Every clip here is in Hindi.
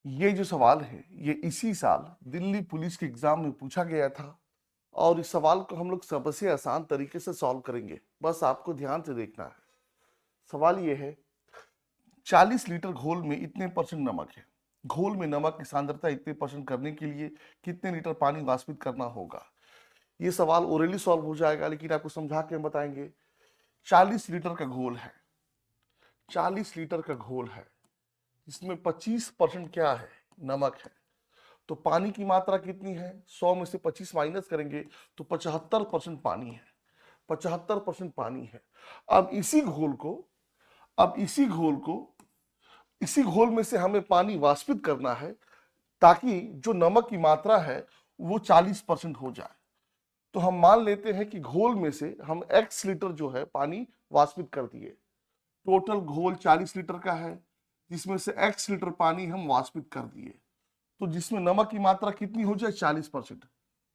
ये जो सवाल है ये इसी साल दिल्ली पुलिस के एग्जाम में पूछा गया था और इस सवाल को हम लोग सबसे आसान तरीके से सॉल्व करेंगे। बस आपको ध्यान से देखना है। सवाल ये है, 40 लीटर घोल में इतने परसेंट नमक है। घोल में नमक की सांद्रता इतने परसेंट करने के लिए कितने लीटर पानी वाष्पित करना होगा। ये सवाल ओरली सॉल्व हो जाएगा, लेकिन आपको समझा के हम बताएंगे। 40 लीटर का घोल है, 40 लीटर का घोल है, इसमें 25% क्या है, नमक है। तो पानी की मात्रा कितनी है, 100 में से 25 माइनस करेंगे तो 75% पानी है, 75% पानी है। अब इसी घोल को अब इसी घोल में से हमें पानी वाष्पित करना है ताकि जो नमक की मात्रा है वो 40% हो जाए। तो हम मान लेते हैं कि घोल में से हम x लीटर जो है पानी वाष्पित कर दिए। टोटल घोल 40 लीटर का है, जिसमें से x लीटर पानी हम वाष्पित कर दिए। तो जिसमें नमक की मात्रा कितनी हो जाए, 40%।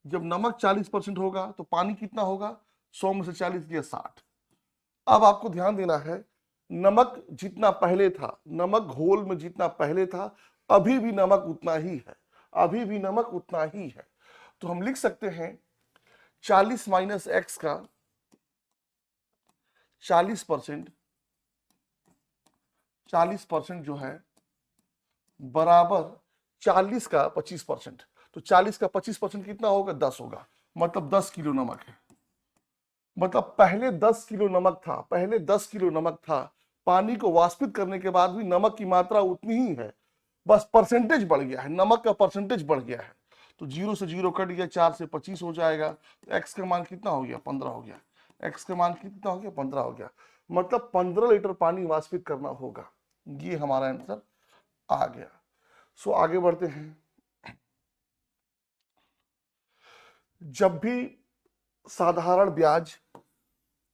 जब नमक 40% होगा तो पानी कितना होगा, 100 में से 40 दिया 60। अब आपको ध्यान देना है, नमक जितना पहले था, नमक घोल में जितना पहले था, अभी भी नमक उतना ही है, अभी भी नमक उतना ही है। तो हम लिख सकते हैं 40 माइनस एक्स का 40%, 40% जो है बराबर 40 का 25%। तो 40 का 25% कितना होगा, 10 होगा। मतलब 10 किलो नमक है। मतलब पहले 10 किलो नमक था, पहले 10 किलो नमक था। पानी को वाष्पित करने के बाद भी नमक की मात्रा उतनी ही है, बस परसेंटेज बढ़ गया है, नमक का परसेंटेज बढ़ गया है। तो 0 से 0 कट गया, 4 से 25 हो जाएगा। तो एक्स का मान कितना हो गया, 15 हो गया। एक्स का मान कितना हो गया, 15 हो गया। मतलब 15 लीटर पानी वाष्पित करना होगा। ये हमारा आंसर आ गया। सो आगे बढ़ते हैं। जब भी साधारण ब्याज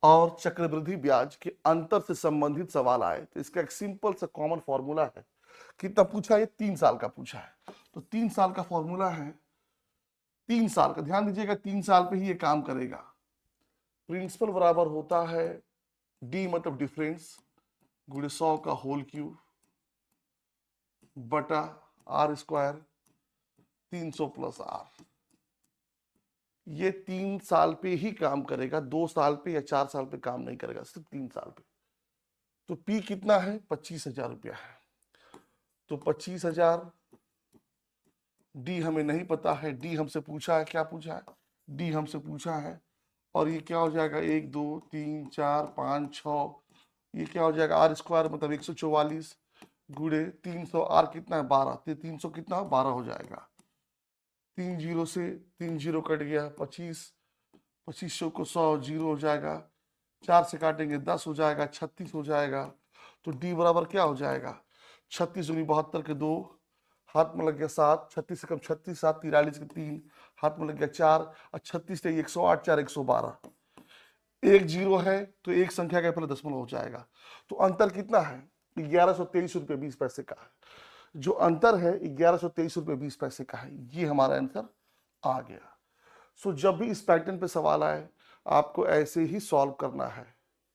और चक्रवृद्धि ब्याज के अंतर से संबंधित सवाल आए तो इसका एक सिंपल सा कॉमन फॉर्मूला है। कितना पूछा है, 3 साल का पूछा है। तो 3 साल का फॉर्मूला है, 3 साल का ध्यान दीजिएगा, 3 साल पे ही ये काम करेगा। प्रिंसिपल बराबर होता है डी मतलब डिफरेंस गुणे 100 का होल क्यूब बटा आर स्क्वायर 300 प्लस आर। ये 3 साल पे ही काम करेगा, 2 साल पे या 4 साल पे काम नहीं करेगा, सिर्फ 3 साल पे। तो पी कितना है, 25,000 रुपया है। तो 25,000, डी हमें नहीं पता है, डी हमसे पूछा है, क्या पूछा है, डी हमसे पूछा है। और ये क्या हो जाएगा, 1 2 3 4 5 6, ये क्या हो जाएगा, आर स्क्वायर मतलब 144 गुणे 300, आर कितना है 12, तो 300 कितना 12 हो जाएगा। 3 जीरो से 3 जीरो कट गया, 25, 2500 को 100 जीरो हो जाएगा, 4 से काटेंगे 10 हो जाएगा, 36 हो जाएगा। तो डी बराबर क्या हो जाएगा, 36 दूनी 72 के 2, हाथ में लग गया 7, 36 से कम 36, 7 43 के 3, हाथ में लग गया 4, और 36 से 108, 4 112। एक जीरो है तो एक संख्या के पहले दशमलव हो जाएगा। तो अंतर कितना है, 1123 रुपये 20 पैसे का है। जो अंतर है 1123 रुपये 20 पैसे का है। ये हमारा आंसर आ गया। सो जब भी इस पैटर्न पे सवाल आए आपको ऐसे ही सॉल्व करना है।